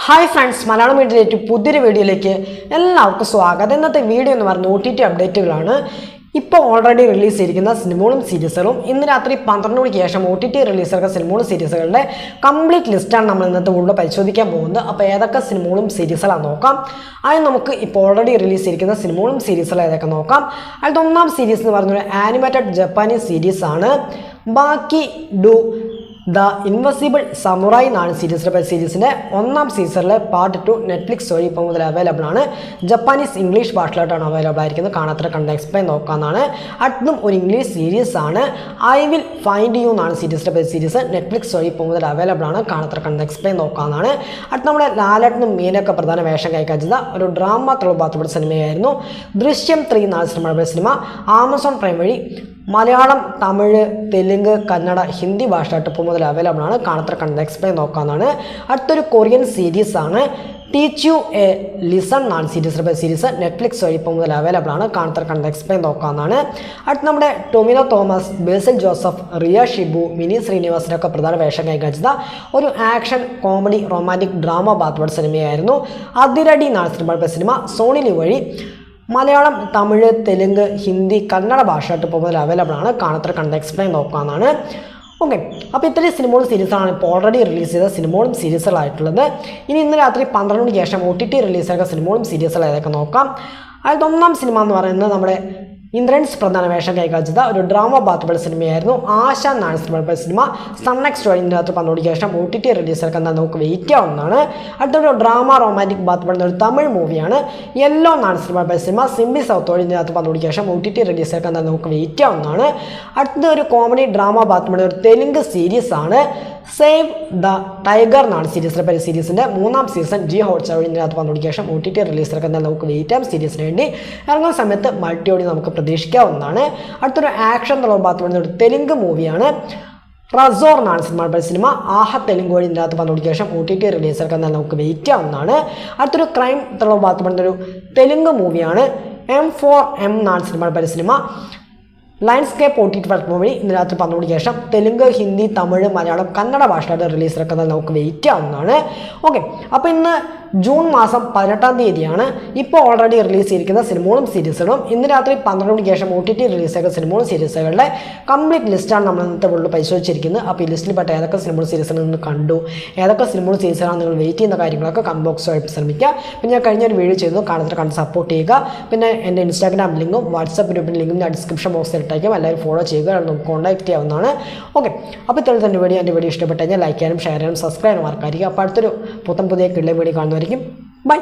Hi friends, Malayalam മീഡിയയിലേക്ക് പുതിയൊരു വീഡിയോയിലേക്ക് എല്ലാവർക്കും സ്വാഗതം. ഇന്നത്തെ വീഡിയോ എന്ന് പറഞ്ഞാൽ OTT അപ്ഡേറ്റുകളാണ്. ഇപ്പോൾ ഓൾറെഡി റിലീസ് ചെയ്തിരിക്കുന്ന സിനിമകളും സീരീസുകളും ഇന്ന് രാത്രി 12 മണിക്ക് ശേഷം OTT റിലീസ് ചെയ്ത സിനിമകളും സീരീസുകളുടെ കംപ്ലീറ്റ് ലിസ്റ്റാണ് നമ്മൾ ഇന്നത്തെ വീഡിയോ പരിശോധിക്കാൻ പോകുന്നത്. അപ്പോൾ ഏതൊക്കെ സിനിമകളും സീരീസുകളാണ് നോക്കാം. അതിന് നമുക്ക് ഇപ്പോൾ ഓൾറെഡി റിലീസ് ചെയ്തിരിക്കുന്ന സിനിമകളും സീരീസുകളും ഏതൊക്കെ നോക്കാം. അതിൽ ഒന്നാം സീരീസ് എന്ന് പറഞ്ഞൊരു ആനിമേറ്റഡ് ജപ്പാനീസ് സീരീസാണ് ബാക്കി ഡു ദ ഇൻവെസിബിൾ സമുറായി എന്നാണ് സീരീസിൻ്റെ ഒന്നാം സീസണിലെ പാർട്ട് 2 നെറ്റ്ഫ്ലിക്സ് വഴി ഇപ്പോൾ മുതൽ അവൈലബിൾ ആണ്. ജപ്പാനീസ് ഇംഗ്ലീഷ് ഭാഷയിലോട്ടാണ് അവൈലബിൾ ആയിരിക്കുന്നത്. കാണാത്ര കണ്ട് എക്സ്പ്ലെയിൻ നോക്കാമെന്നാണ്. അടുത്തും ഒരു ഇംഗ്ലീഷ് സീരീസ് ആണ്. ഐ വിൽ ഫൈൻഡ് യു എന്നാണ് സീരീസ് നെറ്റ്ഫ്ലിക്സ് വഴി ഇപ്പോൾ മുതൽ അവൈലബിൾ ആണ്. കാണാത്ര കണ്ട് എക്സ്പ്ലെയിൻ നോക്കാമെന്നാണ്. അടുത്ത് നമ്മുടെ ലാലേട്ടനും മീനൊക്കെ പ്രധാന വേഷം കൈക്കാച്ചത് ഒരു ഡ്രാമ ത്രില്ലർ സിനിമയായിരുന്നു. ദൃശ്യം 3 എന്നാണ് സിനിമ ആമസോൺ പ്രൈം വഴി മലയാളം, തമിഴ്, തെലുങ്ക്, കന്നഡ, ഹിന്ദി ഭാഷയായിട്ട് ഇപ്പോൾ മുതൽ അവൈലബിൾ ആണ്. കാണാത്ര കണ്ട് എക്സ്പ്ലെയിൻ നോക്കാമെന്നാണ്. അടുത്തൊരു കൊറിയൻ സീരീസാണ് ടീച്ച് യു എ ലിസൺ എന്നാണ് സീരീസ് നെറ്റ്ഫ്ലിക്സ് വഴി ഇപ്പോൾ മുതൽ അവൈലബിൾ ആണ്. കാണാത്ര കണ്ട് എക്സ്പ്ലെയിൻ നോക്കാമെന്നാണ്. അടുത്ത് നമ്മുടെ ടൊമിനോ തോമസ്, ബേസിൽ ജോസഫ്, റിയ ഷിബു, മിനി ശ്രീനിവാസിനൊക്കെ പ്രധാന വേഷം കൈകാച്ചത് ഒരു ആക്ഷൻ, കോമഡി, റൊമാൻറ്റിക്, ഡ്രാമ ബാത്ത്വേർഡ് സിനിമയായിരുന്നു. അതിരടി എന്നാണ് സിനിമ സോണി ലിവ് വഴി മലയാളം, തമിഴ്, തെലുങ്ക്, ഹിന്ദി, കന്നഡ ഭാഷയായിട്ട് ഇപ്പോൾ മുതൽ അവൈലബിൾ ആണ്. കാണാത്ര കണ്ട് എക്സ്പ്ലെയിൻ നോക്കാമെന്നാണ്. ഓക്കെ, അപ്പോൾ ഇത്രയും സിനിമകളും സീരീസാണ് ഇപ്പോൾ ഓൾറെഡി റിലീസ് ചെയ്ത സിനിമകളും സീരീസുകളായിട്ടുള്ളത്. ഇന്ന് രാത്രി 12 മണിക്ക് ശേഷം OTT റിലീസ് ചെയ്ത സിനിമകളും സീരീസുകൾ ഏതൊക്കെ നോക്കാം. അതിൽ ഒന്നാം സിനിമ എന്ന് പറയുന്നത് നമ്മുടെ ഇന്ദ്രൻസ് പ്രധാന വേഷം കൈകാച്ചത് ഒരു ഡ്രാമ ബാത്ത്വേർഡ് സിനിമയായിരുന്നു. ആശ എന്നാണ് സിനിമ സൺനെക്സ്റ്റ് വഴി രാത്രി 12 മണിക്ക് ശേഷം OTT റിലീസ് എടുക്കാൻ നമുക്ക് വെയിറ്റ് ചെയ്യാവുന്നതാണ്. അടുത്തൊരു ഡ്രാമ റൊമാൻറ്റിക് ബാത്ത്വേർഡ് ഒരു തമിഴ് മൂവിയാണ്. യെല്ലോ എന്നാണ് സിനിമ സിംബി സൗത്ത് വഴി രാത്രി 12 മണിക്ക് ശേഷം OTT റിലീസ് എടുക്കാൻ നമുക്ക് വെയിറ്റ് ചെയ്യാവുന്നതാണ്. അടുത്ത ഒരു കോമഡി ഡ്രാമ ബാത്ത്വേർഡ് ഒരു തെലുങ്ക് സീരീസാണ് സേവ് ദ ടൈഗർ എന്നാണ് സീരീസിൻ്റെ 3ാം സീസൺ ഹോട്ട്സ്റ്റാർ വഴി രാത്രി 12 മണിക്ക് ശേഷം OTT റിലീസ് എടുക്കാൻ നമുക്ക് വെയിറ്റ് ചെയ്യാം. സീരീസിന് വേണ്ടി ഇറങ്ങുന്ന സമയത്ത് മൾട്ടിയോടി നമുക്ക് പ്രതീക്ഷിക്കാവുന്നതാണ്. അടുത്തൊരു ആക്ഷൻ ത്രില്ലർ ബാത്ത്വേർഡ് ഒരു തെലുങ്ക് മൂവിയാണ് റസോർ എന്നാണ് സിനിമ ആഹ തെലുങ്ക് വഴി രാത്രി 12 മണിക്ക് ശേഷം OTT റിലീസ് എടുക്കാൻ നമുക്ക് വെയിറ്റ് ചെയ്യാവുന്നതാണ്. അടുത്തൊരു ക്രൈം ത്രില്ലർ ബാത്ത്വേർഡ് ഒരു തെലുങ്ക് മൂവിയാണ് M4M എന്നാണ് സിനിമ ലൈൻസ്കേപ്പ് OTT പ്ലാറ്റ്ഫോം വഴി ഇന്ന് രാത്രി 12 മണിക്ക് ശേഷം തെലുങ്ക്, ഹിന്ദി, തമിഴ്, മലയാളം, കന്നഡ ഭാഷയുടെ റിലീസ് ഇറക്കുന്നത് നമുക്ക് വെയിറ്റ് ചെയ്യാവുന്നതാണ്. ഓക്കെ, അപ്പോൾ ഇന്ന് ജൂൺ മാസം 18-ാം തീയതിയാണ്. ഇപ്പോൾ ഓൾറെഡി റിലീസ് ചെയ്തിരിക്കുന്ന സിനിമകളും സീരീസുകളും ഇന്ന് രാത്രി 12 മണിക്ക് ശേഷം OTT റിലീസ് ചെയ്ത സിനിമകളും സീരീസുകളുടെ കംപ്ലീറ്റ് ലിസ്റ്റാണ് നമ്മൾ ഇന്നത്തെ വീട്ടിൽ പരിശോധിച്ചിരിക്കുന്നത്. അപ്പോൾ ഈ ലിസ്റ്റിൽ പെട്ട ഏതൊക്കെ സിനിമകളും സീരീസുകളും നിങ്ങൾ കണ്ടു, ഏതൊക്കെ സിനിമകളും സീരീസുകളാണ് നിങ്ങൾ വെയിറ്റ് ചെയ്യുന്ന കാര്യങ്ങളൊക്കെ കമന്റ് ബോക്സുമായിട്ട് ശ്രമിക്കുക. പിന്നെ ഞാൻ കഴിഞ്ഞൊരു വീഡിയോ ചെയ്തു, കാണാത്ത കണ്ട് സപ്പോർട്ട് ചെയ്യുക. പിന്നെ എൻ്റെ ഇൻസ്റ്റാഗ്രാം ലിങ്കും വാട്സാപ്പ് ഗ്രൂപ്പിൻ്റെ ലിങ്കും ഞാൻ ഡിസ്ക്രിപ്ഷൻ ബോക്സിൽ ഇട്ടേക്കും. എല്ലാവരും ഫോളോ ചെയ്യുക, നമുക്ക് കോൺടാക്ട് ചെയ്യാവുന്നതാണ്. ഓക്കെ, അപ്പോൾ ഇത്തരത്തിൽ തന്നെ എൻ്റെ വീഡിയോ ഇഷ്ടപ്പെട്ട് കഴിഞ്ഞാൽ ലൈക്ക് ചെയ്യാനും ഷെയർ ചെയ്യാനും സബ്സ്ക്രൈബ് ചെയ്യാനും മറക്കാതിരിക്കുക. അപ്പോൾ അടുത്തൊരു പുതിയ കിള്ള വീഡിയോ കാണുന്നതായിരിക്കും. ബൈ.